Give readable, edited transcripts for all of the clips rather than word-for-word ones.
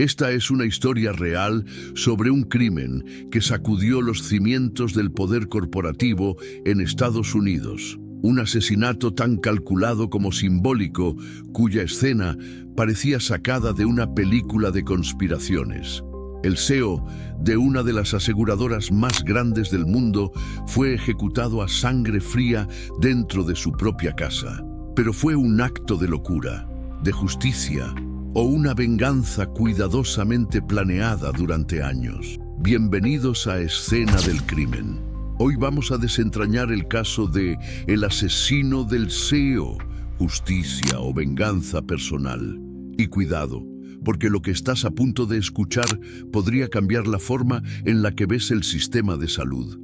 Esta es una historia real sobre un crimen que sacudió los cimientos del poder corporativo en Estados Unidos. Un asesinato tan calculado como simbólico, cuya escena parecía sacada de una película de conspiraciones. El CEO de una de las aseguradoras más grandes del mundo fue ejecutado a sangre fría dentro de su propia casa. Pero fue un acto de locura, de justicia, o una venganza cuidadosamente planeada durante años. Bienvenidos a Escena del Crimen. Hoy vamos a desentrañar el caso de El asesino del CEO, justicia o venganza personal. Y cuidado, porque lo que estás a punto de escuchar podría cambiar la forma en la que ves el sistema de salud.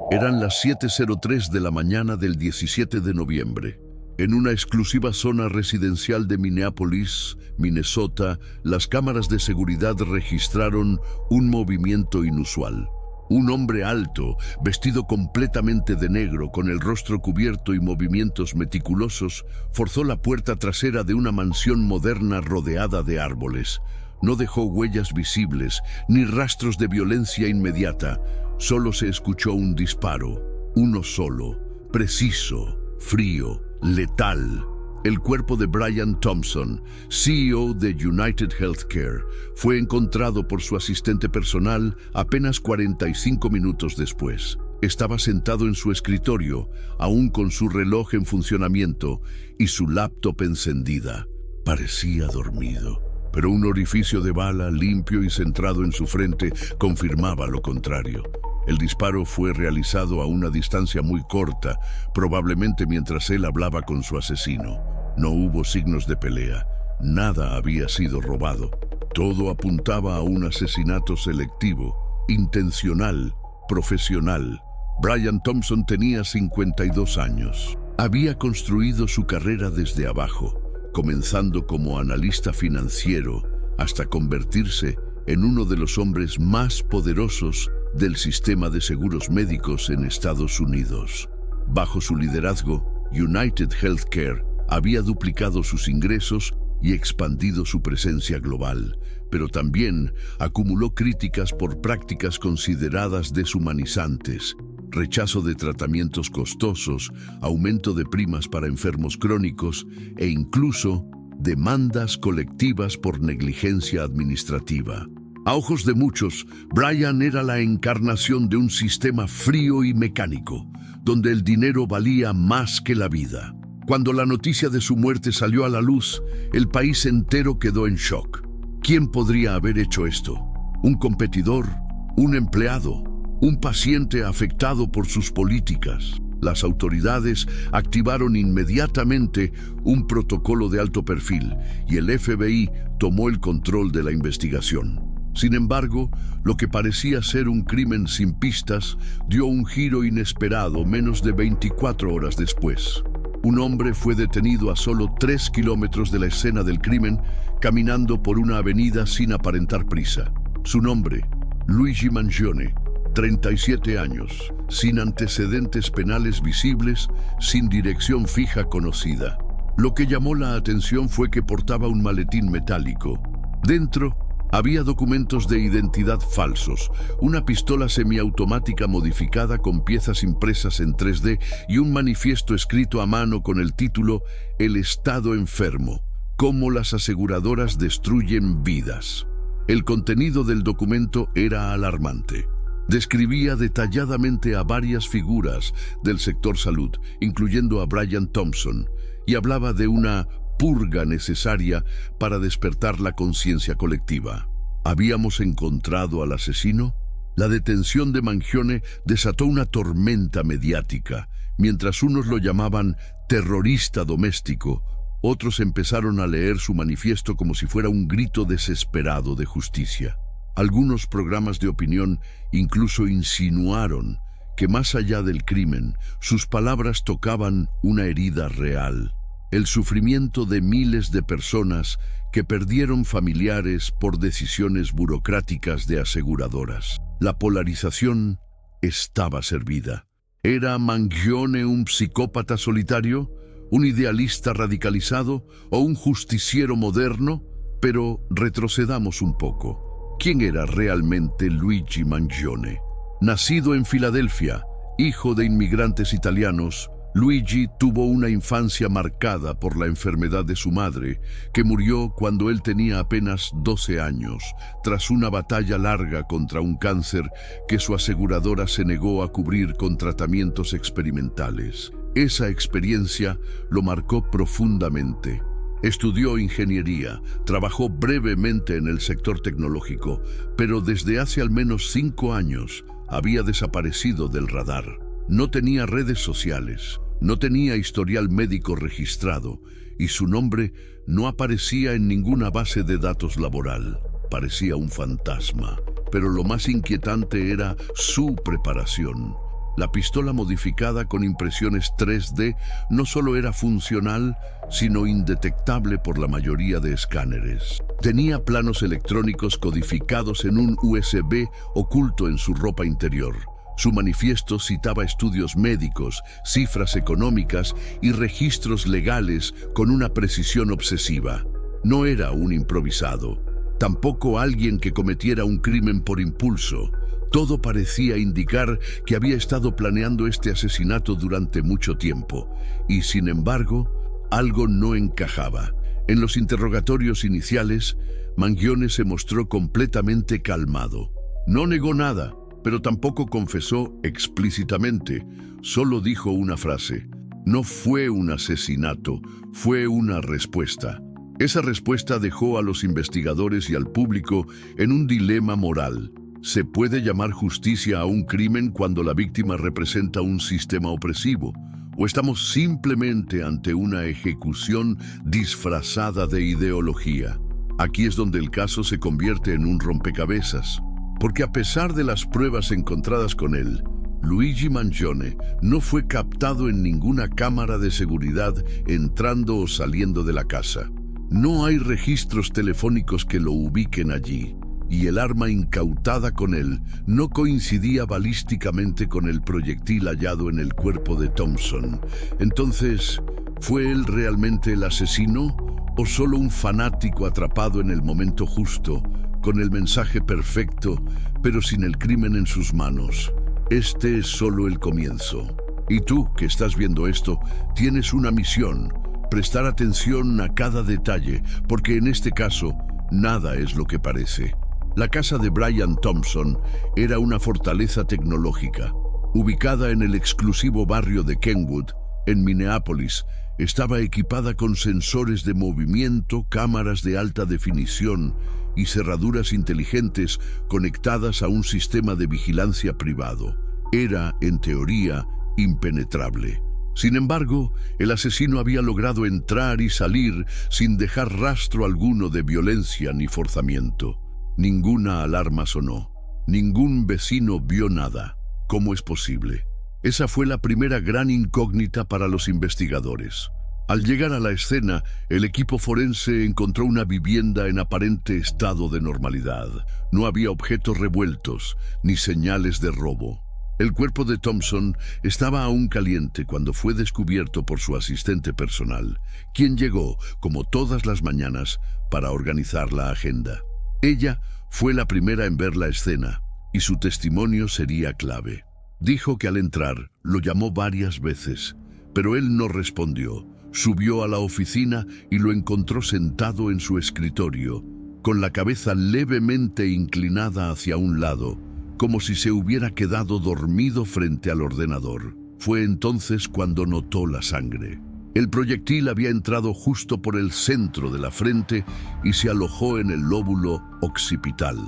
Eran las 7:03 de la mañana del 17 de noviembre. En una exclusiva zona residencial de Minneapolis, Minnesota, las cámaras de seguridad registraron un movimiento inusual. Un hombre alto, vestido completamente de negro, con el rostro cubierto y movimientos meticulosos, forzó la puerta trasera de una mansión moderna rodeada de árboles. No dejó huellas visibles, ni rastros de violencia inmediata. Solo se escuchó un disparo, uno solo, preciso, frío, letal. El cuerpo de Brian Thompson, CEO de United Healthcare, fue encontrado por su asistente personal apenas 45 minutos después. Estaba sentado en su escritorio, aún con su reloj en funcionamiento y su laptop encendida. Parecía dormido, pero un orificio de bala limpio y centrado en su frente confirmaba lo contrario. El disparo fue realizado a una distancia muy corta, probablemente mientras él hablaba con su asesino. No hubo signos de pelea. Nada había sido robado. Todo apuntaba a un asesinato selectivo, intencional, profesional. Brian Thompson tenía 52 años. Había construido su carrera desde abajo, comenzando como analista financiero hasta convertirse en uno de los hombres más poderosos del sistema de seguros médicos en Estados Unidos. Bajo su liderazgo, United Healthcare había duplicado sus ingresos y expandido su presencia global, pero también acumuló críticas por prácticas consideradas deshumanizantes, rechazo de tratamientos costosos, aumento de primas para enfermos crónicos e incluso demandas colectivas por negligencia administrativa. A ojos de muchos, Brian era la encarnación de un sistema frío y mecánico, donde el dinero valía más que la vida. Cuando la noticia de su muerte salió a la luz, el país entero quedó en shock. ¿Quién podría haber hecho esto? ¿Un competidor? ¿Un empleado? ¿Un paciente afectado por sus políticas? Las autoridades activaron inmediatamente un protocolo de alto perfil y el FBI tomó el control de la investigación. Sin embargo, lo que parecía ser un crimen sin pistas dio un giro inesperado menos de 24 horas después. Un hombre fue detenido a solo 3 kilómetros de la escena del crimen, caminando por una avenida sin aparentar prisa. Su nombre, Luigi Mangione, 37 años, sin antecedentes penales visibles, sin dirección fija conocida. Lo que llamó la atención fue que portaba un maletín metálico. Dentro había documentos de identidad falsos, una pistola semiautomática modificada con piezas impresas en 3D y un manifiesto escrito a mano con el título El Estado Enfermo, cómo las aseguradoras destruyen vidas. El contenido del documento era alarmante. Describía detalladamente a varias figuras del sector salud, incluyendo a Brian Thompson, y hablaba de una purga necesaria para despertar la conciencia colectiva. ¿Habíamos encontrado al asesino? La detención de Mangione desató una tormenta mediática. Mientras unos lo llamaban terrorista doméstico, otros empezaron a leer su manifiesto como si fuera un grito desesperado de justicia. Algunos programas de opinión incluso insinuaron que más allá del crimen, sus palabras tocaban una herida real. el sufrimiento de miles de personas que perdieron familiares por decisiones burocráticas de aseguradoras. La polarización estaba servida. ¿Era Mangione un psicópata solitario, un idealista radicalizado o un justiciero moderno? Pero retrocedamos un poco. ¿Quién era realmente Luigi Mangione? Nacido en Filadelfia, hijo de inmigrantes italianos, Luigi tuvo una infancia marcada por la enfermedad de su madre, que murió cuando él tenía apenas 12 años, tras una batalla larga contra un cáncer que su aseguradora se negó a cubrir con tratamientos experimentales. Esa experiencia lo marcó profundamente. Estudió ingeniería, trabajó brevemente en el sector tecnológico, pero desde hace al menos 5 años había desaparecido del radar. No tenía redes sociales, no tenía historial médico registrado y su nombre no aparecía en ninguna base de datos laboral. Parecía un fantasma, pero lo más inquietante era su preparación. La pistola modificada con impresiones 3D no solo era funcional, sino indetectable por la mayoría de escáneres. Tenía planos electrónicos codificados en un USB oculto en su ropa interior. Su manifiesto citaba estudios médicos, cifras económicas y registros legales con una precisión obsesiva. No era un improvisado, tampoco alguien que cometiera un crimen por impulso. Todo parecía indicar que había estado planeando este asesinato durante mucho tiempo, y sin embargo, algo no encajaba. En los interrogatorios iniciales, Mangione se mostró completamente calmado. No negó nada, pero tampoco confesó explícitamente. Solo dijo una frase: no fue un asesinato, fue una respuesta. Esa respuesta dejó a los investigadores y al público en un dilema moral. ¿Se puede llamar justicia a un crimen cuando la víctima representa un sistema opresivo? ¿O estamos simplemente ante una ejecución disfrazada de ideología? Aquí es donde el caso se convierte en un rompecabezas. Porque a pesar de las pruebas encontradas con él, Luigi Mangione no fue captado en ninguna cámara de seguridad entrando o saliendo de la casa. No hay registros telefónicos que lo ubiquen allí, y el arma incautada con él no coincidía balísticamente con el proyectil hallado en el cuerpo de Thompson. Entonces, ¿fue él realmente el asesino o solo un fanático atrapado en el momento justo, con el mensaje perfecto, pero sin el crimen en sus manos? Este es solo el comienzo. Y tú, que estás viendo esto, tienes una misión: prestar atención a cada detalle, porque en este caso, nada es lo que parece. La casa de Brian Thompson era una fortaleza tecnológica. Ubicada en el exclusivo barrio de Kenwood, en Minneapolis, estaba equipada con sensores de movimiento, cámaras de alta definición y cerraduras inteligentes conectadas a un sistema de vigilancia privado. Era, en teoría, impenetrable. Sin embargo, el asesino había logrado entrar y salir sin dejar rastro alguno de violencia ni forzamiento. Ninguna alarma sonó. Ningún vecino vio nada. ¿Cómo es posible? Esa fue la primera gran incógnita para los investigadores. Al llegar a la escena, el equipo forense encontró una vivienda en aparente estado de normalidad. No había objetos revueltos, ni señales de robo. El cuerpo de Thompson estaba aún caliente cuando fue descubierto por su asistente personal, quien llegó, como todas las mañanas, para organizar la agenda. Ella fue la primera en ver la escena, y su testimonio sería clave. Dijo que al entrar lo llamó varias veces, pero él no respondió. Subió a la oficina y lo encontró sentado en su escritorio, con la cabeza levemente inclinada hacia un lado, como si se hubiera quedado dormido frente al ordenador. Fue entonces cuando notó la sangre. El proyectil había entrado justo por el centro de la frente y se alojó en el lóbulo occipital.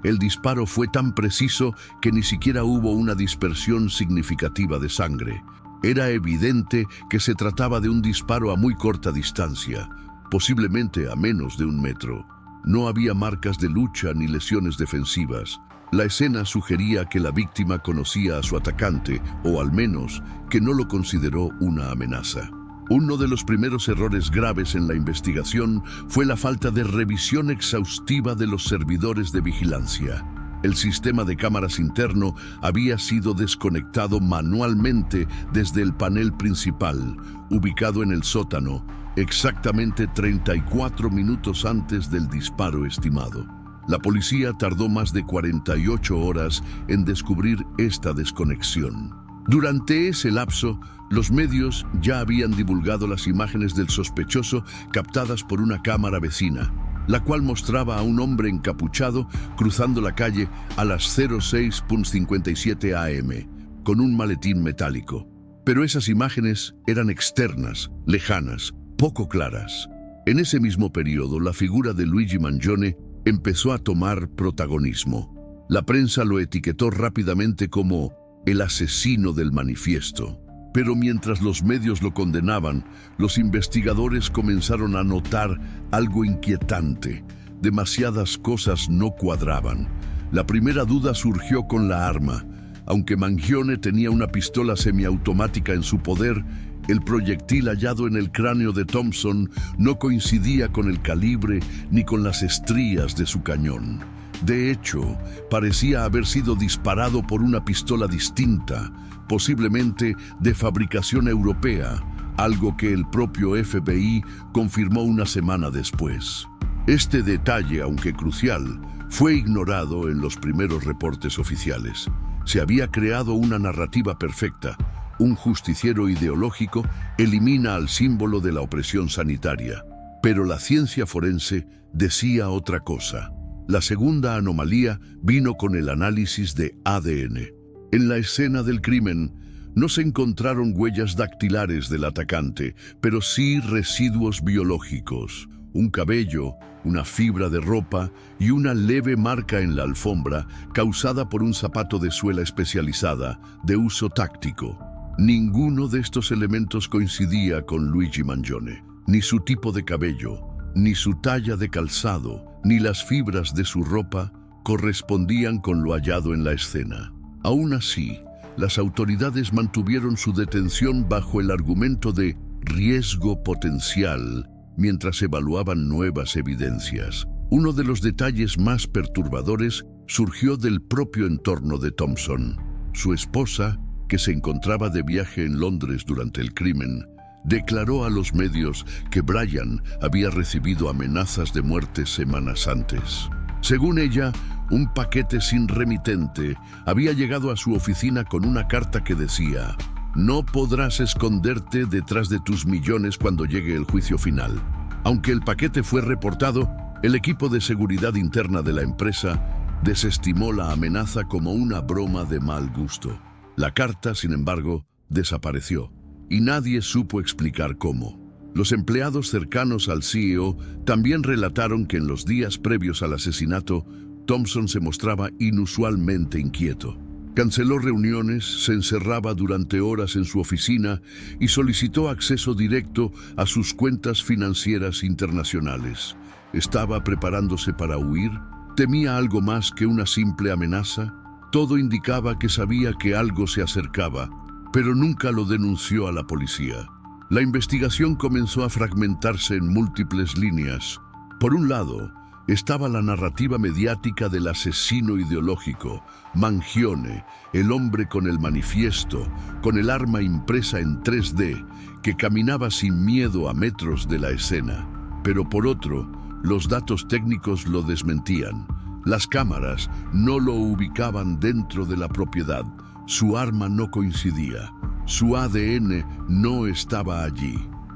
El disparo fue tan preciso que ni siquiera hubo una dispersión significativa de sangre. Era evidente que se trataba de un disparo a muy corta distancia, posiblemente a menos de 1 metro. No había marcas de lucha ni lesiones defensivas. La escena sugería que la víctima conocía a su atacante, o al menos que no lo consideró una amenaza. Uno de los primeros errores graves en la investigación fue la falta de revisión exhaustiva de los servidores de vigilancia. El sistema de cámaras interno había sido desconectado manualmente desde el panel principal, ubicado en el sótano, exactamente 34 minutos antes del disparo estimado. La policía tardó más de 48 horas en descubrir esta desconexión. Durante ese lapso, los medios ya habían divulgado las imágenes del sospechoso captadas por una cámara vecina, la cual mostraba a un hombre encapuchado cruzando la calle a las 06:57 am, con un maletín metálico. Pero esas imágenes eran externas, lejanas, poco claras. En ese mismo periodo, la figura de Luigi Mangione empezó a tomar protagonismo. La prensa lo etiquetó rápidamente como el asesino del manifiesto. Pero mientras los medios lo condenaban, los investigadores comenzaron a notar algo inquietante. Demasiadas cosas no cuadraban. La primera duda surgió con la arma. Aunque Mangione tenía una pistola semiautomática en su poder, el proyectil hallado en el cráneo de Thompson no coincidía con el calibre ni con las estrías de su cañón. De hecho, parecía haber sido disparado por una pistola distinta, posiblemente de fabricación europea, algo que el propio FBI confirmó una semana después. Este detalle, aunque crucial, fue ignorado en los primeros reportes oficiales. Se había creado una narrativa perfecta. Un justiciero ideológico elimina al símbolo de la opresión sanitaria. Pero la ciencia forense decía otra cosa. La segunda anomalía vino con el análisis de ADN. En la escena del crimen no se encontraron huellas dactilares del atacante, pero sí residuos biológicos. Un cabello, una fibra de ropa y una leve marca en la alfombra causada por un zapato de suela especializada de uso táctico. Ninguno de estos elementos coincidía con Luigi Mangione. Ni su tipo de cabello, ni su talla de calzado, ni las fibras de su ropa correspondían con lo hallado en la escena. Aún así, las autoridades mantuvieron su detención bajo el argumento de riesgo potencial mientras evaluaban nuevas evidencias. Uno de los detalles más perturbadores surgió del propio entorno de Thompson. Su esposa, que se encontraba de viaje en Londres durante el crimen, declaró a los medios que Brian había recibido amenazas de muerte semanas antes. Según ella, un paquete sin remitente había llegado a su oficina con una carta que decía: «No podrás esconderte detrás de tus millones cuando llegue el juicio final». Aunque el paquete fue reportado, el equipo de seguridad interna de la empresa desestimó la amenaza como una broma de mal gusto. La carta, sin embargo, desapareció, y nadie supo explicar cómo. Los empleados cercanos al CEO también relataron que en los días previos al asesinato, Thompson se mostraba inusualmente inquieto. Canceló reuniones, se encerraba durante horas en su oficina y solicitó acceso directo a sus cuentas financieras internacionales. ¿Estaba preparándose para huir? ¿Temía algo más que una simple amenaza? Todo indicaba que sabía que algo se acercaba, pero nunca lo denunció a la policía. La investigación comenzó a fragmentarse en múltiples líneas. Por un lado, estaba la narrativa mediática del asesino ideológico, Mangione, el hombre con el manifiesto, con el arma impresa en 3D, que caminaba sin miedo a metros de la escena. Pero por otro, los datos técnicos lo desmentían. Las cámaras no lo ubicaban dentro de la propiedad. Su arma no coincidía. Su ADN no estaba allí.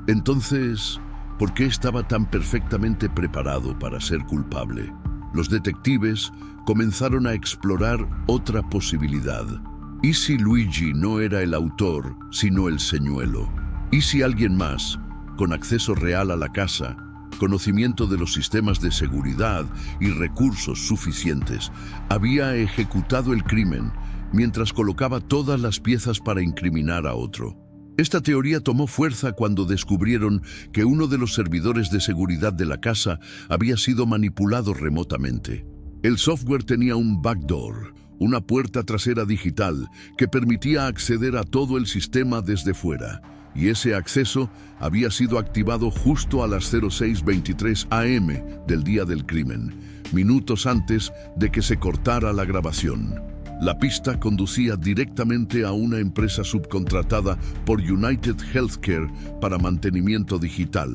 Entonces, ¿por qué estaba tan perfectamente preparado para ser culpable? Los detectives comenzaron a explorar otra posibilidad. ¿Y si Luigi no era el autor, sino el señuelo? ¿Y si alguien más, con acceso real a la casa, conocimiento de los sistemas de seguridad y recursos suficientes, había ejecutado el crimen mientras colocaba todas las piezas para incriminar a otro? Esta teoría tomó fuerza cuando descubrieron que uno de los servidores de seguridad de la casa había sido manipulado remotamente. El software tenía un backdoor, una puerta trasera digital que permitía acceder a todo el sistema desde fuera. y ese acceso había sido activado justo a las 06:23 AM del día del crimen, minutos antes de que se cortara la grabación. La pista conducía directamente a una empresa subcontratada por United Healthcare para mantenimiento digital,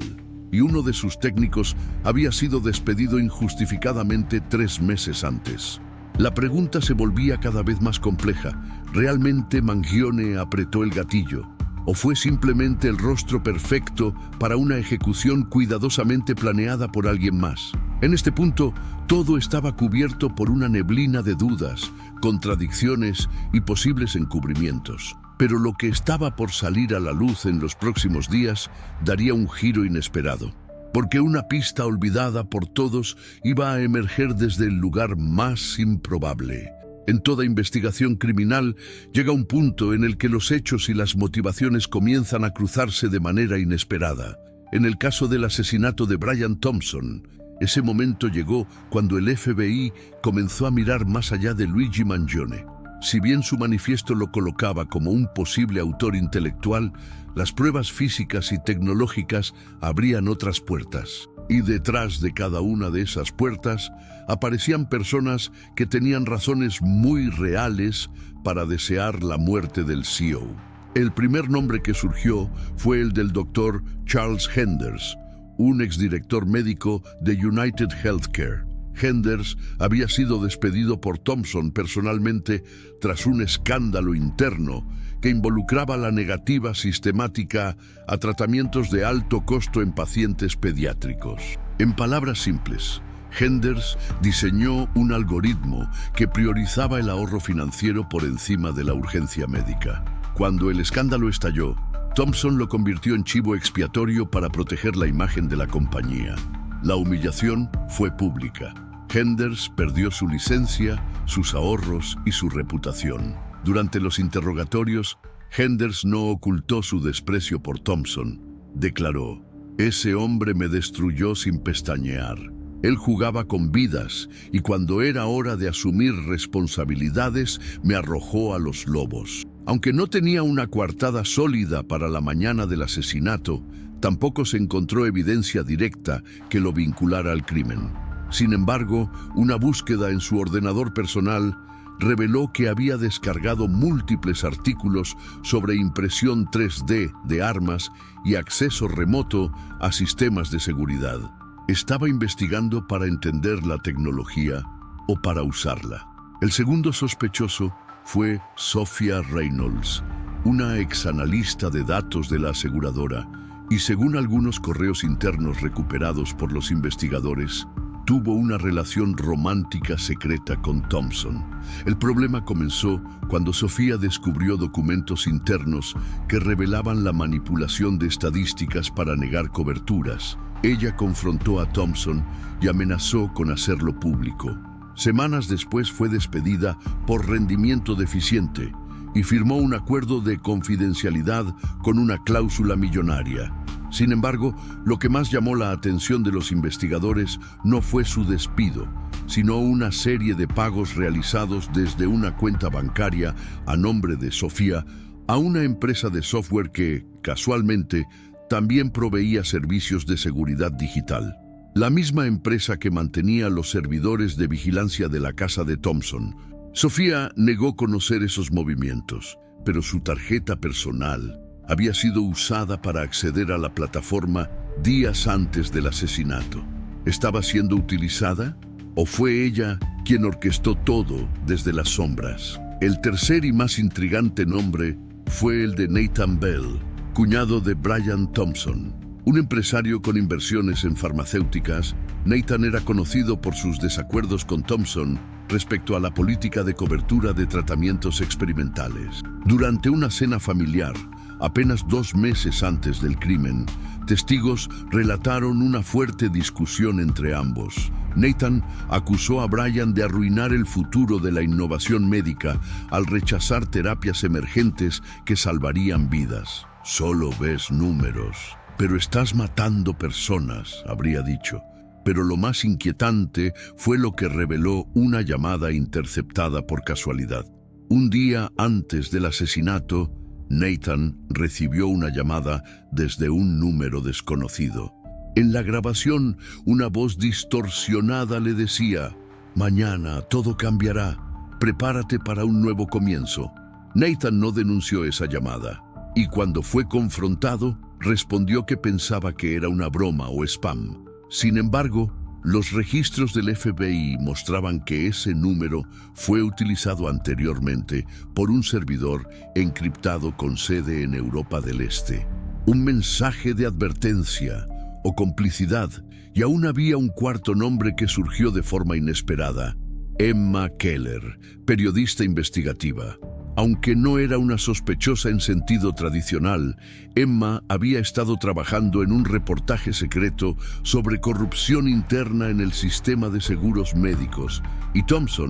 y uno de sus técnicos había sido despedido injustificadamente 3 meses antes. La pregunta se volvía cada vez más compleja. ¿Realmente Mangione apretó el gatillo? ¿O fue simplemente el rostro perfecto para una ejecución cuidadosamente planeada por alguien más? En este punto, todo estaba cubierto por una neblina de dudas, contradicciones y posibles encubrimientos. Pero lo que estaba por salir a la luz en los próximos días daría un giro inesperado, porque una pista olvidada por todos iba a emerger desde el lugar más improbable. En toda investigación criminal llega un punto en el que los hechos y las motivaciones comienzan a cruzarse de manera inesperada. En el caso del asesinato de Brian Thompson, ese momento llegó cuando el FBI comenzó a mirar más allá de Luigi Mangione. Si bien su manifiesto lo colocaba como un posible autor intelectual, las pruebas físicas y tecnológicas abrían otras puertas. Y detrás de cada una de esas puertas aparecían personas que tenían razones muy reales para desear la muerte del CEO. El primer nombre que surgió fue el del doctor Charles Henders, un exdirector médico de United Healthcare. Henders había sido despedido por Thompson personalmente tras un escándalo interno que involucraba la negativa sistemática a tratamientos de alto costo en pacientes pediátricos. En palabras simples, Henders diseñó un algoritmo que priorizaba el ahorro financiero por encima de la urgencia médica. Cuando el escándalo estalló, Thompson lo convirtió en chivo expiatorio para proteger la imagen de la compañía. La humillación fue pública. Henders perdió su licencia, sus ahorros y su reputación. Durante los interrogatorios, Henders no ocultó su desprecio por Thompson. Declaró: «Ese hombre me destruyó sin pestañear. Él jugaba con vidas y cuando era hora de asumir responsabilidades me arrojó a los lobos». Aunque no tenía una coartada sólida para la mañana del asesinato, tampoco se encontró evidencia directa que lo vinculara al crimen. Sin embargo, una búsqueda en su ordenador personal reveló que había descargado múltiples artículos sobre impresión 3D de armas y acceso remoto a sistemas de seguridad. Estaba investigando para entender la tecnología o para usarla. El segundo sospechoso fue Sophia Reynolds, una exanalista de datos de la aseguradora, y según algunos correos internos recuperados por los investigadores, tuvo una relación romántica secreta con Thompson. El problema comenzó cuando Sophia descubrió documentos internos que revelaban la manipulación de estadísticas para negar coberturas. Ella confrontó a Thompson y amenazó con hacerlo público. Semanas después fue despedida por rendimiento deficiente y firmó un acuerdo de confidencialidad con una cláusula millonaria. Sin embargo, lo que más llamó la atención de los investigadores no fue su despido, sino una serie de pagos realizados desde una cuenta bancaria a nombre de Sophia a una empresa de software que, casualmente, también proveía servicios de seguridad digital. La misma empresa que mantenía los servidores de vigilancia de la casa de Thompson. Sophia negó conocer esos movimientos, pero su tarjeta personal había sido usada para acceder a la plataforma días antes del asesinato. ¿Estaba siendo utilizada? ¿O fue ella quien orquestó todo desde las sombras? El tercer y más intrigante nombre fue el de Nathan Bell, cuñado de Brian Thompson. Un empresario con inversiones en farmacéuticas, Nathan era conocido por sus desacuerdos con Thompson respecto a la política de cobertura de tratamientos experimentales. Durante una cena familiar, apenas 2 meses antes del crimen, testigos relataron una fuerte discusión entre ambos. Nathan acusó a Brian de arruinar el futuro de la innovación médica al rechazar terapias emergentes que salvarían vidas. «Solo ves números, pero estás matando personas», habría dicho. Pero lo más inquietante fue lo que reveló una llamada interceptada por casualidad. Un día antes del asesinato, Nathan recibió una llamada desde un número desconocido. En la grabación, una voz distorsionada le decía: «Mañana todo cambiará. Prepárate para un nuevo comienzo». Nathan no denunció esa llamada, y cuando fue confrontado, respondió que pensaba que era una broma o spam. Sin embargo, los registros del FBI mostraban que ese número fue utilizado anteriormente por un servidor encriptado con sede en Europa del Este. Un mensaje de advertencia o complicidad, y aún había un cuarto nombre que surgió de forma inesperada: Emma Keller, periodista investigativa. Aunque no era una sospechosa en sentido tradicional, Emma había estado trabajando en un reportaje secreto sobre corrupción interna en el sistema de seguros médicos, y Thompson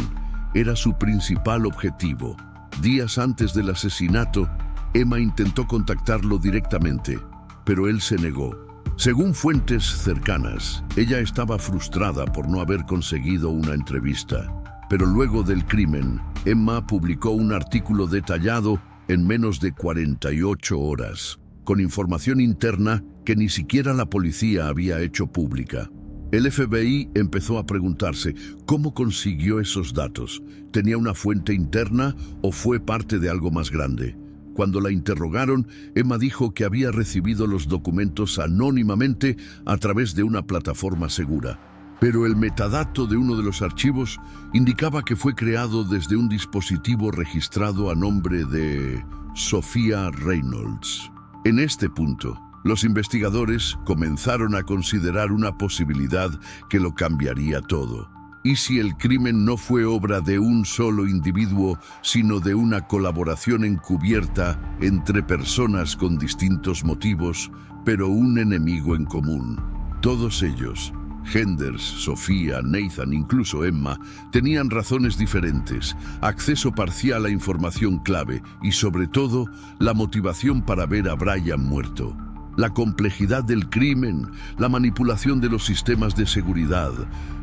era su principal objetivo. Días antes del asesinato, Emma intentó contactarlo directamente, pero él se negó. Según fuentes cercanas, ella estaba frustrada por no haber conseguido una entrevista. Pero luego del crimen, Emma publicó un artículo detallado en menos de 48 horas, con información interna que ni siquiera la policía había hecho pública. El FBI empezó a preguntarse cómo consiguió esos datos. ¿Tenía una fuente interna o fue parte de algo más grande? Cuando la interrogaron, Emma dijo que había recibido los documentos anónimamente a través de una plataforma segura. Pero el metadato de uno de los archivos indicaba que fue creado desde un dispositivo registrado a nombre de Sophia Reynolds. En este punto, los investigadores comenzaron a considerar una posibilidad que lo cambiaría todo. ¿Y si el crimen no fue obra de un solo individuo, sino de una colaboración encubierta entre personas con distintos motivos, pero un enemigo en común? Todos ellos, Henders, Sofía, Nathan, incluso Emma, tenían razones diferentes, acceso parcial a información clave y, sobre todo, la motivación para ver a Brian muerto. La complejidad del crimen, la manipulación de los sistemas de seguridad,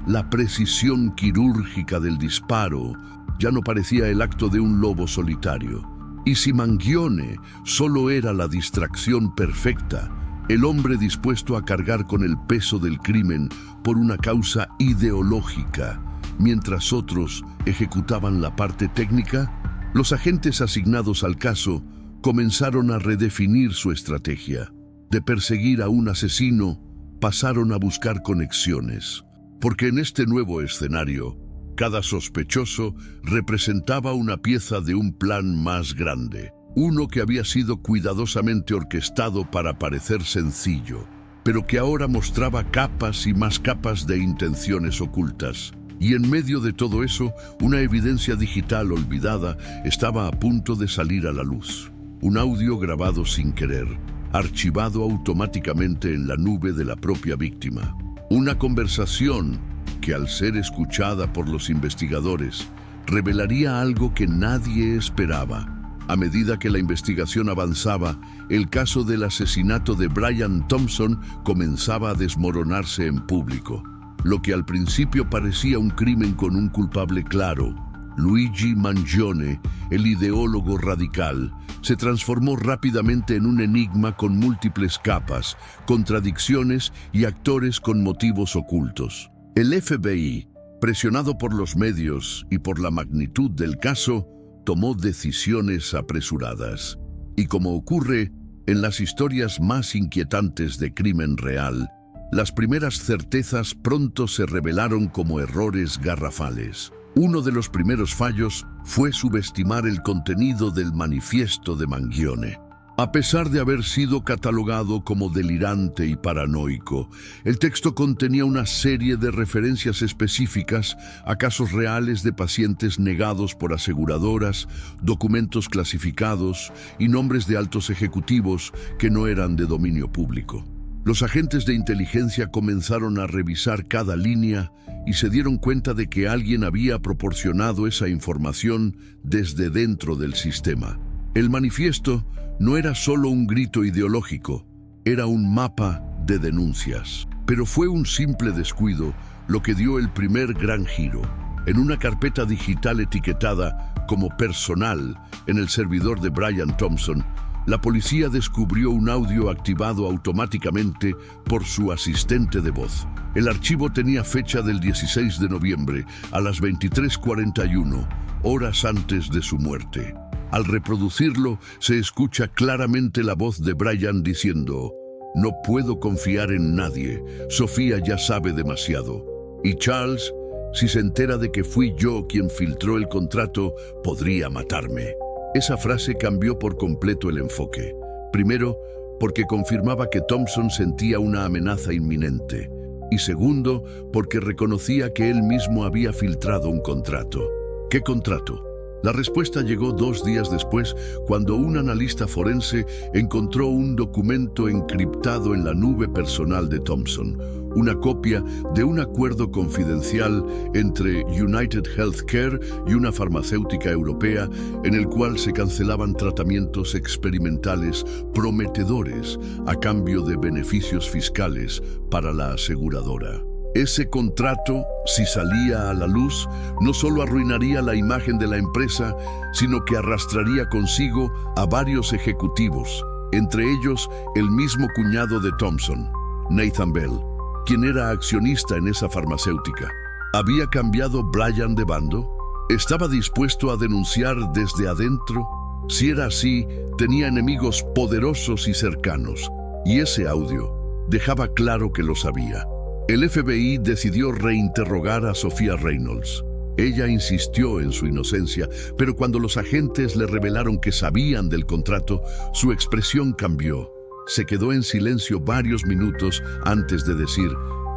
la precisión quirúrgica del disparo, ya no parecía el acto de un lobo solitario. Y si Mangione solo era la distracción perfecta, el hombre dispuesto a cargar con el peso del crimen por una causa ideológica, mientras otros ejecutaban la parte técnica, los agentes asignados al caso comenzaron a redefinir su estrategia. De perseguir a un asesino, pasaron a buscar conexiones, porque en este nuevo escenario, cada sospechoso representaba una pieza de un plan más grande. Uno que había sido cuidadosamente orquestado para parecer sencillo, pero que ahora mostraba capas y más capas de intenciones ocultas. Y en medio de todo eso, una evidencia digital olvidada estaba a punto de salir a la luz. Un audio grabado sin querer, archivado automáticamente en la nube de la propia víctima. Una conversación que, al ser escuchada por los investigadores, revelaría algo que nadie esperaba. A medida que la investigación avanzaba, el caso del asesinato de Brian Thompson comenzaba a desmoronarse en público. Lo que al principio parecía un crimen con un culpable claro, Luigi Mangione, el ideólogo radical, se transformó rápidamente en un enigma con múltiples capas, contradicciones y actores con motivos ocultos. El FBI, presionado por los medios y por la magnitud del caso, tomó decisiones apresuradas. Y como ocurre en las historias más inquietantes de crimen real, las primeras certezas pronto se revelaron como errores garrafales. Uno de los primeros fallos fue subestimar el contenido del manifiesto de Mangione. A pesar de haber sido catalogado como delirante y paranoico, el texto contenía una serie de referencias específicas a casos reales de pacientes negados por aseguradoras, documentos clasificados y nombres de altos ejecutivos que no eran de dominio público. Los agentes de inteligencia comenzaron a revisar cada línea y se dieron cuenta de que alguien había proporcionado esa información desde dentro del sistema. El manifiesto no era solo un grito ideológico, era un mapa de denuncias. Pero fue un simple descuido lo que dio el primer gran giro. En una carpeta digital etiquetada como personal en el servidor de Brian Thompson, La policía descubrió un audio activado automáticamente por su asistente de voz. El archivo tenía fecha del 16 de noviembre a las 23:41, horas antes de su muerte. Al reproducirlo, se escucha claramente la voz de Brian diciendo: «No puedo confiar en nadie, Sofía ya sabe demasiado. Y Charles, si se entera de que fui yo quien filtró el contrato, podría matarme». Esa frase cambió por completo el enfoque. Primero, porque confirmaba que Thompson sentía una amenaza inminente. Y segundo, porque reconocía que él mismo había filtrado un contrato. ¿Qué contrato? La respuesta llegó 2 días después, cuando un analista forense encontró un documento encriptado en la nube personal de Thompson, una copia de un acuerdo confidencial entre United Healthcare y una farmacéutica europea en el cual se cancelaban tratamientos experimentales prometedores a cambio de beneficios fiscales para la aseguradora. Ese contrato, si salía a la luz, no solo arruinaría la imagen de la empresa, sino que arrastraría consigo a varios ejecutivos, entre ellos el mismo cuñado de Thompson, Nathan Bell, quien era accionista en esa farmacéutica. ¿Había cambiado Brian de bando? ¿Estaba dispuesto a denunciar desde adentro? Si era así, tenía enemigos poderosos y cercanos, y ese audio dejaba claro que lo sabía. El FBI decidió reinterrogar a Sophia Reynolds. Ella insistió en su inocencia, pero cuando los agentes le revelaron que sabían del contrato, su expresión cambió. Se quedó en silencio varios minutos antes de decir,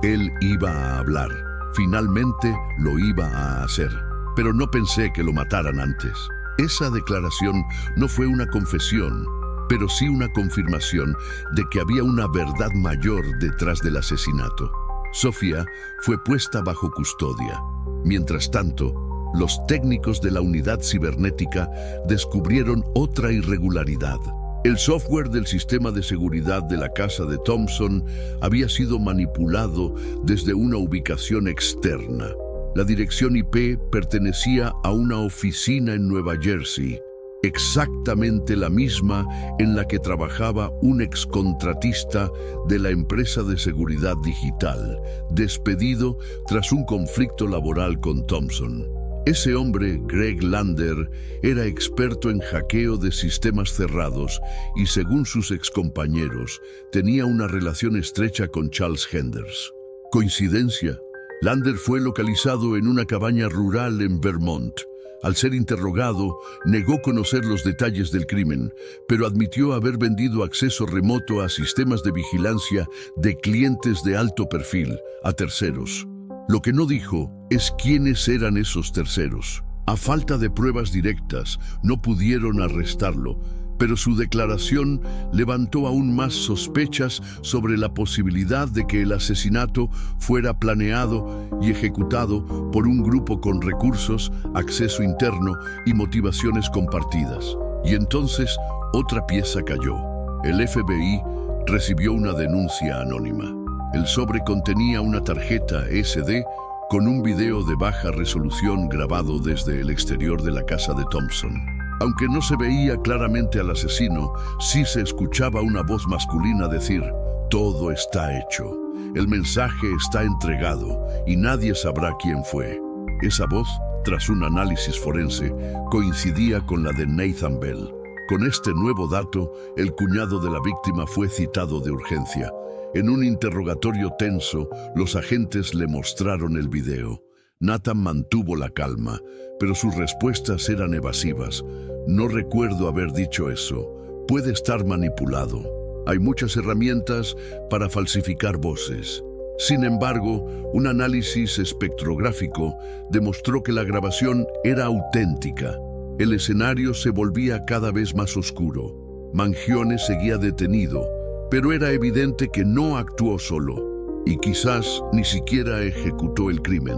él iba a hablar. Finalmente lo iba a hacer. Pero no pensé que lo mataran antes. Esa declaración no fue una confesión, pero sí una confirmación de que había una verdad mayor detrás del asesinato. Sofía fue puesta bajo custodia. Mientras tanto, los técnicos de la unidad cibernética descubrieron otra irregularidad. El software del sistema de seguridad de la casa de Thompson había sido manipulado desde una ubicación externa. La dirección IP pertenecía a una oficina en Nueva Jersey, exactamente la misma en la que trabajaba un excontratista de la empresa de seguridad digital, despedido tras un conflicto laboral con Thompson. Ese hombre, Greg Lander, era experto en hackeo de sistemas cerrados y, según sus excompañeros, tenía una relación estrecha con Charles Henders. ¿Coincidencia? Lander fue localizado en una cabaña rural en Vermont. Al ser interrogado, negó conocer los detalles del crimen, pero admitió haber vendido acceso remoto a sistemas de vigilancia de clientes de alto perfil a terceros. Lo que no dijo es quiénes eran esos terceros. A falta de pruebas directas, no pudieron arrestarlo, pero su declaración levantó aún más sospechas sobre la posibilidad de que el asesinato fuera planeado y ejecutado por un grupo con recursos, acceso interno y motivaciones compartidas. Y entonces, otra pieza cayó. El FBI recibió una denuncia anónima. El sobre contenía una tarjeta SD con un video de baja resolución grabado desde el exterior de la casa de Thompson. Aunque no se veía claramente al asesino, sí se escuchaba una voz masculina decir: «Todo está hecho. El mensaje está entregado y nadie sabrá quién fue». Esa voz, tras un análisis forense, coincidía con la de Nathan Bell. Con este nuevo dato, el cuñado de la víctima fue citado de urgencia. En un interrogatorio tenso, los agentes le mostraron el video. Nathan mantuvo la calma, pero sus respuestas eran evasivas. «No recuerdo haber dicho eso. Puede estar manipulado. Hay muchas herramientas para falsificar voces». Sin embargo, un análisis espectrográfico demostró que la grabación era auténtica. El escenario se volvía cada vez más oscuro. Mangione seguía detenido, pero era evidente que no actuó solo. Y quizás ni siquiera ejecutó el crimen.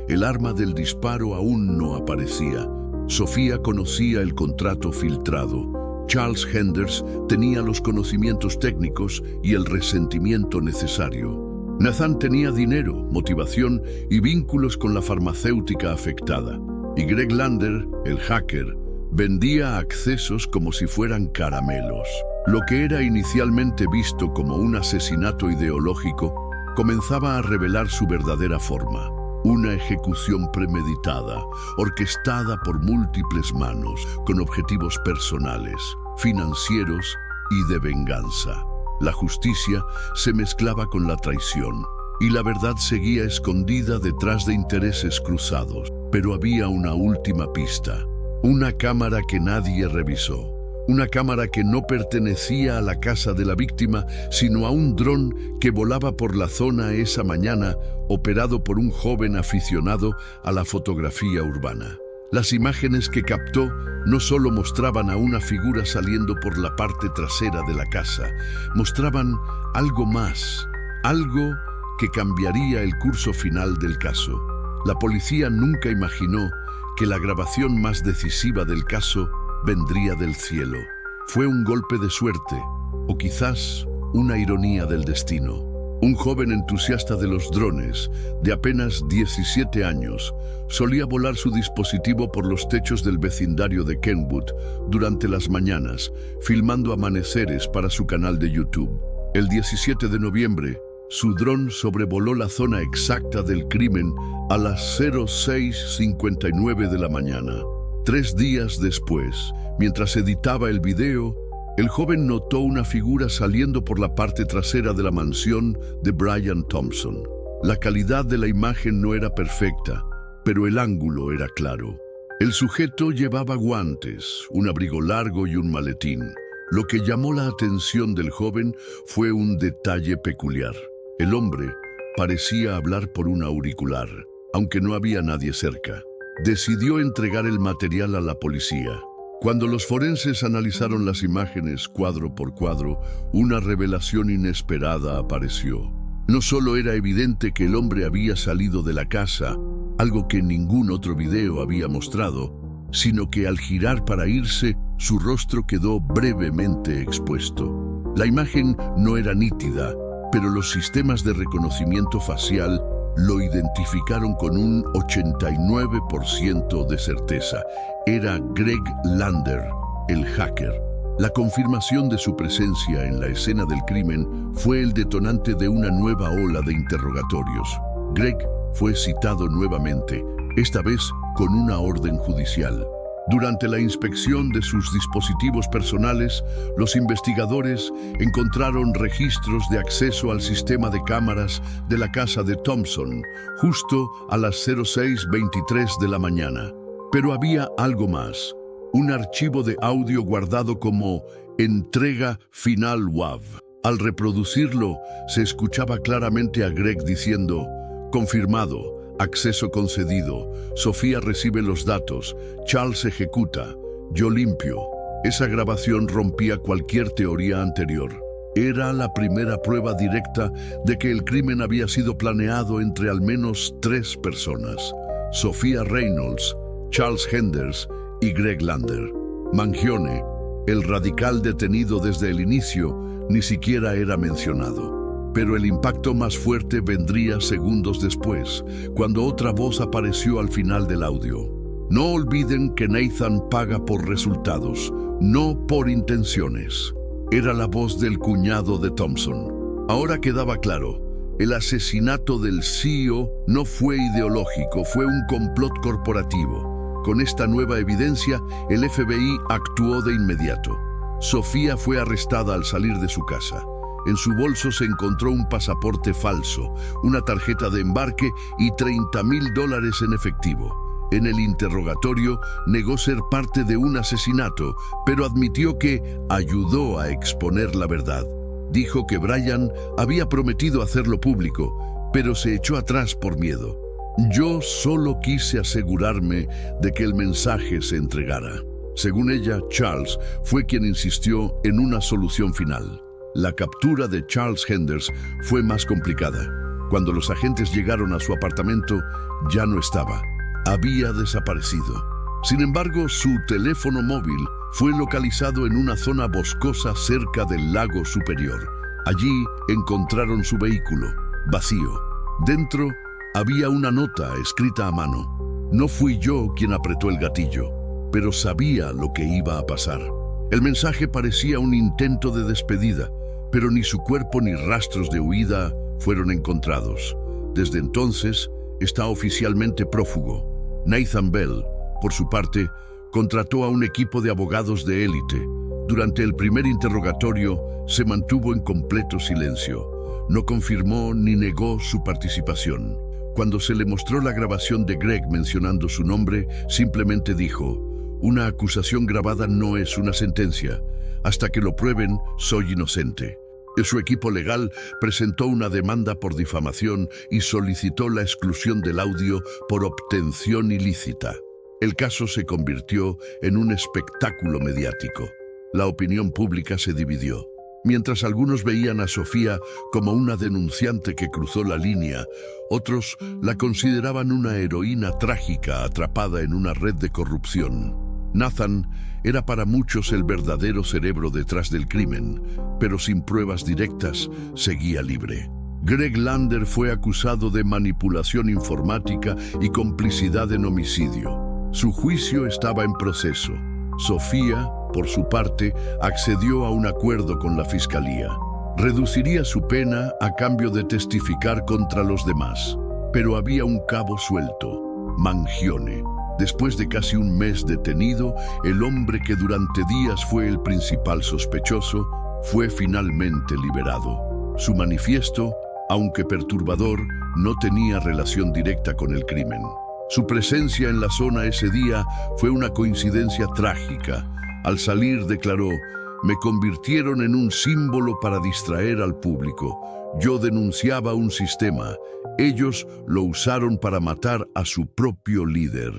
El arma del disparo aún no aparecía. Sofía conocía el contrato filtrado. Charles Henders tenía los conocimientos técnicos y el resentimiento necesario. Nathan tenía dinero, motivación y vínculos con la farmacéutica afectada. Y Greg Lander, el hacker, Vendía accesos como si fueran caramelos. Lo que era inicialmente visto como un asesinato ideológico comenzaba a revelar su verdadera forma. Una ejecución premeditada, orquestada por múltiples manos, con objetivos personales, financieros y de venganza. La justicia se mezclaba con la traición, y la verdad seguía escondida detrás de intereses cruzados. Pero había una última pista. Una cámara que nadie revisó. Una cámara que no pertenecía a la casa de la víctima, sino a un dron que volaba por la zona esa mañana, operado por un joven aficionado a la fotografía urbana. Las imágenes que captó no solo mostraban a una figura saliendo por la parte trasera de la casa, mostraban algo más, algo que cambiaría el curso final del caso. La policía nunca imaginó que la grabación más decisiva del caso vendría del cielo. Fue un golpe de suerte, o quizás una ironía del destino. Un joven entusiasta de los drones, de apenas 17 años, solía volar su dispositivo por los techos del vecindario de Kenwood durante las mañanas, filmando amaneceres para su canal de YouTube. El 17 de noviembre, su dron sobrevoló la zona exacta del crimen a las 06:59 de la mañana. 3 días después, mientras editaba el video, el joven notó una figura saliendo por la parte trasera de la mansión de Brian Thompson. La calidad de la imagen no era perfecta, pero el ángulo era claro. El sujeto llevaba guantes, un abrigo largo y un maletín. Lo que llamó la atención del joven fue un detalle peculiar. El hombre parecía hablar por un auricular, aunque no había nadie cerca. Decidió entregar el material a la policía. Cuando los forenses analizaron las imágenes cuadro por cuadro, una revelación inesperada apareció. No solo era evidente que el hombre había salido de la casa, algo que ningún otro video había mostrado, sino que al girar para irse, su rostro quedó brevemente expuesto. La imagen no era nítida, pero los sistemas de reconocimiento facial lo identificaron con un 89% de certeza. Era Greg Lander, el hacker. La confirmación de su presencia en la escena del crimen fue el detonante de una nueva ola de interrogatorios. Greg fue citado nuevamente, esta vez con una orden judicial. Durante la inspección de sus dispositivos personales, los investigadores encontraron registros de acceso al sistema de cámaras de la casa de Thompson, justo a las 06:23 de la mañana. Pero había algo más, un archivo de audio guardado como entrega final WAV. Al reproducirlo, se escuchaba claramente a Greg diciendo, confirmado. Acceso concedido. Sofía recibe los datos. Charles ejecuta. Yo limpio. Esa grabación rompía cualquier teoría anterior. Era la primera prueba directa de que el crimen había sido planeado entre al menos 3 personas. Sofía Reynolds, Charles Henders y Greg Lander. Mangione, el radical detenido desde el inicio, ni siquiera era mencionado. Pero el impacto más fuerte vendría segundos después, cuando otra voz apareció al final del audio. No olviden que Nathan paga por resultados, no por intenciones. Era la voz del cuñado de Thompson. Ahora quedaba claro, el asesinato del CEO no fue ideológico, fue un complot corporativo. Con esta nueva evidencia, el FBI actuó de inmediato. Sofía fue arrestada al salir de su casa. En su bolso se encontró un pasaporte falso, una tarjeta de embarque y $30,000 en efectivo. En el interrogatorio negó ser parte de un asesinato, pero admitió que ayudó a exponer la verdad. Dijo que Brian había prometido hacerlo público, pero se echó atrás por miedo. Yo solo quise asegurarme de que el mensaje se entregara. Según ella, Charles fue quien insistió en una solución final. La captura de Charles Henders fue más complicada. Cuando los agentes llegaron a su apartamento, ya no estaba. Había desaparecido. Sin embargo, su teléfono móvil fue localizado en una zona boscosa cerca del lago superior. Allí encontraron su vehículo, vacío. Dentro había una nota escrita a mano. No fui yo quien apretó el gatillo. pero sabía lo que iba a pasar. El mensaje parecía un intento de despedida, pero ni su cuerpo ni rastros de huida fueron encontrados. Desde entonces, está oficialmente prófugo. Nathan Bell, por su parte, contrató a un equipo de abogados de élite. Durante el primer interrogatorio, se mantuvo en completo silencio. No confirmó ni negó su participación. Cuando se le mostró la grabación de Greg mencionando su nombre, simplemente dijo: «Una acusación grabada no es una sentencia. Hasta que lo prueben, soy inocente». Su equipo legal presentó una demanda por difamación y solicitó la exclusión del audio por obtención ilícita. El caso se convirtió en un espectáculo mediático. La opinión pública se dividió. Mientras algunos veían a Sofía como una denunciante que cruzó la línea, otros la consideraban una heroína trágica atrapada en una red de corrupción. Nathan era para muchos el verdadero cerebro detrás del crimen, pero sin pruebas directas seguía libre. Greg Lander fue acusado de manipulación informática y complicidad en homicidio. Su juicio estaba en proceso. Sofía, por su parte, accedió a un acuerdo con la fiscalía. Reduciría su pena a cambio de testificar contra los demás. Pero había un cabo suelto: Mangione. Después de casi un mes detenido, el hombre que durante días fue el principal sospechoso fue finalmente liberado. Su manifiesto, aunque perturbador, no tenía relación directa con el crimen. Su presencia en la zona ese día fue una coincidencia trágica. Al salir declaró: «Me convirtieron en un símbolo para distraer al público. Yo denunciaba un sistema. Ellos lo usaron para matar a su propio líder».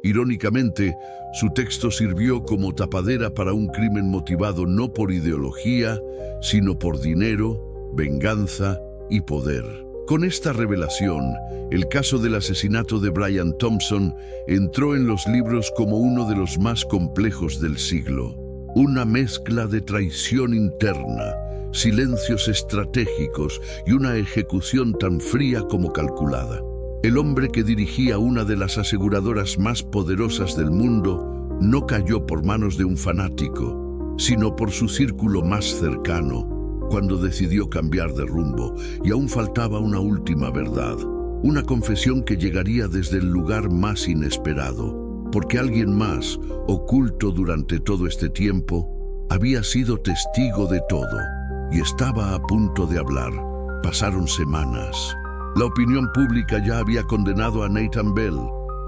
Irónicamente, su texto sirvió como tapadera para un crimen motivado no por ideología, sino por dinero, venganza y poder. Con esta revelación, el caso del asesinato de Brian Thompson entró en los libros como uno de los más complejos del siglo. Una mezcla de traición interna, silencios estratégicos y una ejecución tan fría como calculada. El hombre que dirigía una de las aseguradoras más poderosas del mundo no cayó por manos de un fanático, sino por su círculo más cercano, cuando decidió cambiar de rumbo, y aún faltaba una última verdad, una confesión que llegaría desde el lugar más inesperado, porque alguien más, oculto durante todo este tiempo, había sido testigo de todo, y estaba a punto de hablar. Pasaron semanas. La opinión pública ya había condenado a Nathan Bell.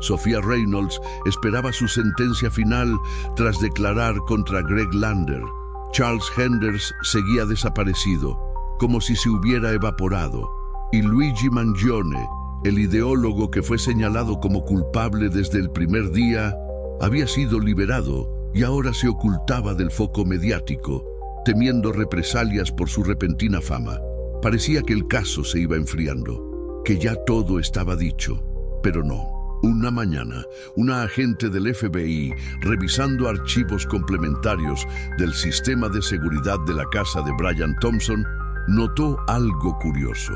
Sophia Reynolds esperaba su sentencia final tras declarar contra Greg Lander. Charles Henders seguía desaparecido, como si se hubiera evaporado. Y Luigi Mangione, el ideólogo que fue señalado como culpable desde el primer día, había sido liberado y ahora se ocultaba del foco mediático, temiendo represalias por su repentina fama. Parecía que el caso se iba enfriando, que ya todo estaba dicho, pero no. Una mañana, una agente del FBI, revisando archivos complementarios del sistema de seguridad de la casa de Brian Thompson, notó algo curioso.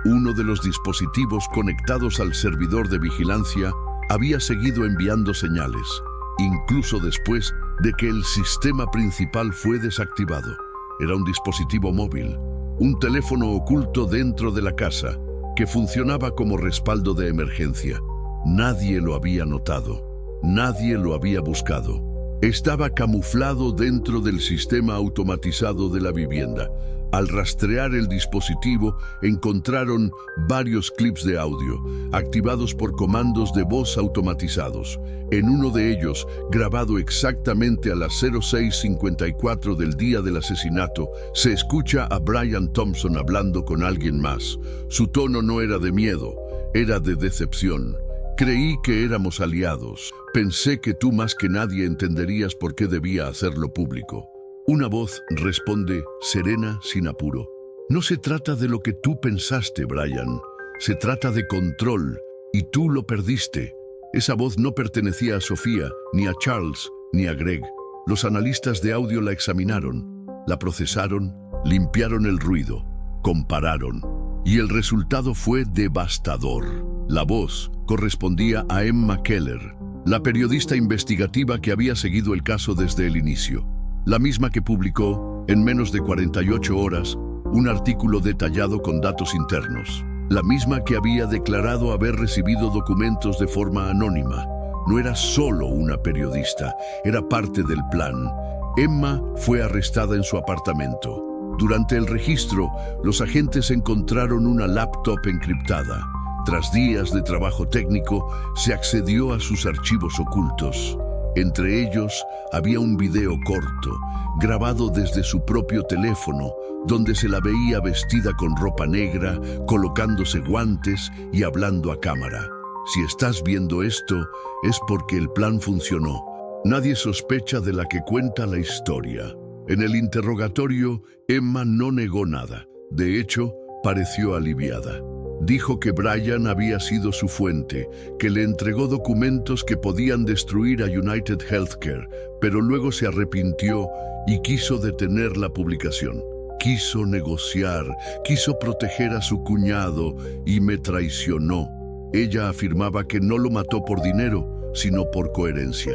Uno de los dispositivos conectados al servidor de vigilancia había seguido enviando señales, incluso después de que el sistema principal fue desactivado. Era un dispositivo móvil, un teléfono oculto dentro de la casa, que funcionaba como respaldo de emergencia. Nadie lo había notado, nadie lo había buscado. Estaba camuflado dentro del sistema automatizado de la vivienda. Al rastrear el dispositivo, encontraron varios clips de audio, activados por comandos de voz automatizados. En uno de ellos, grabado exactamente a las 06:54 del día del asesinato, se escucha a Brian Thompson hablando con alguien más. Su tono no era de miedo, era de decepción. «Creí que éramos aliados. Pensé que tú más que nadie entenderías por qué debía hacerlo público». Una voz responde, serena, sin apuro: «No se trata de lo que tú pensaste, Brian. Se trata de control, y tú lo perdiste». Esa voz no pertenecía a Sofía, ni a Charles, ni a Greg. Los analistas de audio la examinaron, la procesaron, limpiaron el ruido, compararon. Y el resultado fue devastador. La voz correspondía a Emma Keller, la periodista investigativa que había seguido el caso desde el inicio, la misma que publicó, en menos de 48 horas, un artículo detallado con datos internos, la misma que había declarado haber recibido documentos de forma anónima. No era solo una periodista, era parte del plan. Emma fue arrestada en su apartamento. Durante el registro, los agentes encontraron una laptop encriptada. Tras días de trabajo técnico, se accedió a sus archivos ocultos. Entre ellos, había un video corto, grabado desde su propio teléfono, donde se la veía vestida con ropa negra, colocándose guantes y hablando a cámara. Si estás viendo esto, es porque el plan funcionó. Nadie sospecha de la que cuenta la historia. En el interrogatorio, Emma no negó nada. De hecho, pareció aliviada. Dijo que Brian había sido su fuente, que le entregó documentos que podían destruir a United Healthcare, pero luego se arrepintió y quiso detener la publicación. Quiso negociar, quiso proteger a su cuñado y me traicionó. Ella afirmaba que no lo mató por dinero, sino por coherencia.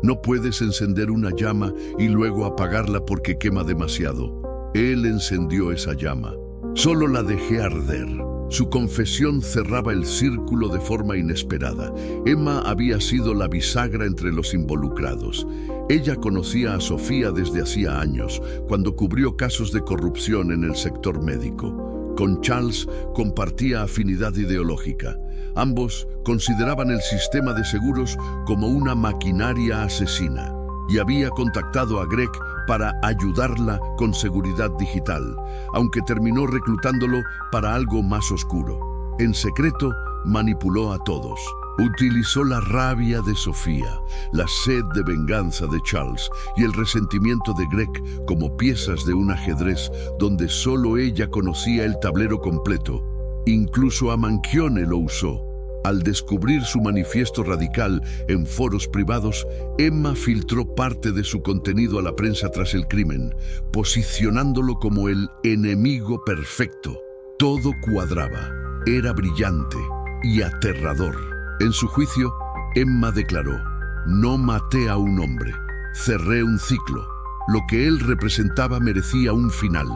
No puedes encender una llama y luego apagarla porque quema demasiado. Él encendió esa llama. Solo la dejé arder. Su confesión cerraba el círculo de forma inesperada. Emma había sido la bisagra entre los involucrados. Ella conocía a Sofía desde hacía años, cuando cubrió casos de corrupción en el sector médico. Con Charles compartía afinidad ideológica. Ambos consideraban el sistema de seguros como una maquinaria asesina y había contactado a Greg para ayudarla con seguridad digital, aunque terminó reclutándolo para algo más oscuro. En secreto, manipuló a todos. Utilizó la rabia de Sofía, la sed de venganza de Charles y el resentimiento de Greg como piezas de un ajedrez donde solo ella conocía el tablero completo. Incluso a Mangione lo usó. Al descubrir su manifiesto radical en foros privados, Emma filtró parte de su contenido a la prensa tras el crimen, posicionándolo como el enemigo perfecto. Todo cuadraba, era brillante y aterrador. En su juicio, Emma declaró: "No maté a un hombre, cerré un ciclo. Lo que él representaba merecía un final.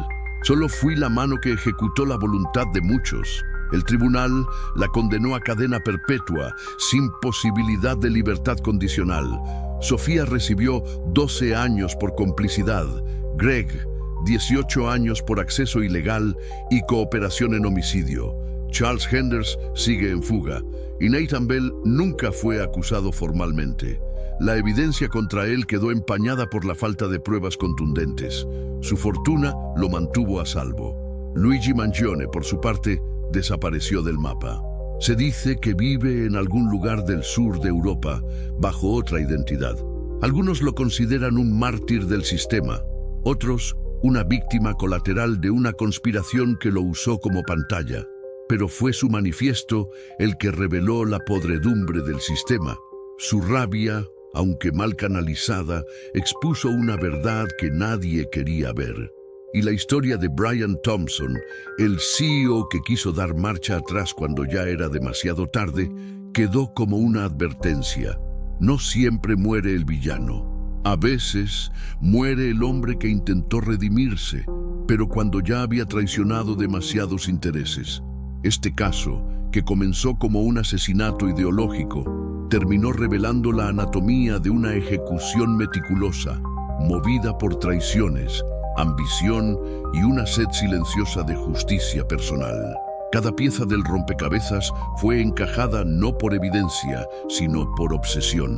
Solo fui la mano que ejecutó la voluntad de muchos". El tribunal la condenó a cadena perpetua, sin posibilidad de libertad condicional. Sofía recibió 12 años por complicidad, Greg 18 años por acceso ilegal y cooperación en homicidio. Charles Henders sigue en fuga y Nathan Bell nunca fue acusado formalmente. La evidencia contra él quedó empañada por la falta de pruebas contundentes. Su fortuna lo mantuvo a salvo. Luigi Mangione, por su parte, desapareció del mapa. Se dice que vive en algún lugar del sur de Europa, bajo otra identidad. Algunos lo consideran un mártir del sistema, otros una víctima colateral de una conspiración que lo usó como pantalla. Pero fue su manifiesto el que reveló la podredumbre del sistema. Su rabia, aunque mal canalizada, expuso una verdad que nadie quería ver. Y la historia de Brian Thompson, el CEO que quiso dar marcha atrás cuando ya era demasiado tarde, quedó como una advertencia. No siempre muere el villano. A veces muere el hombre que intentó redimirse, pero cuando ya había traicionado demasiados intereses. Este caso, que comenzó como un asesinato ideológico, terminó revelando la anatomía de una ejecución meticulosa, movida por traiciones, ambición y una sed silenciosa de justicia personal. Cada pieza del rompecabezas fue encajada no por evidencia, sino por obsesión.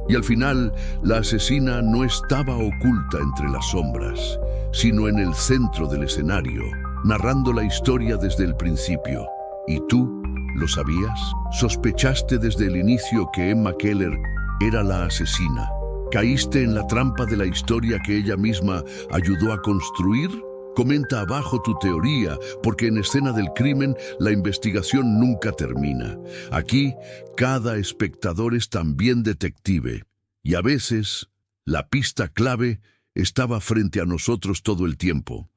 Y al final, la asesina no estaba oculta entre las sombras, sino en el centro del escenario, narrando la historia desde el principio. ¿Y tú lo sabías? ¿Sospechaste desde el inicio que Emma Keller era la asesina? ¿Caíste en la trampa de la historia que ella misma ayudó a construir? Comenta abajo tu teoría, porque en Escena del Crimen la investigación nunca termina. Aquí, cada espectador es también detective, y a veces la pista clave estaba frente a nosotros todo el tiempo.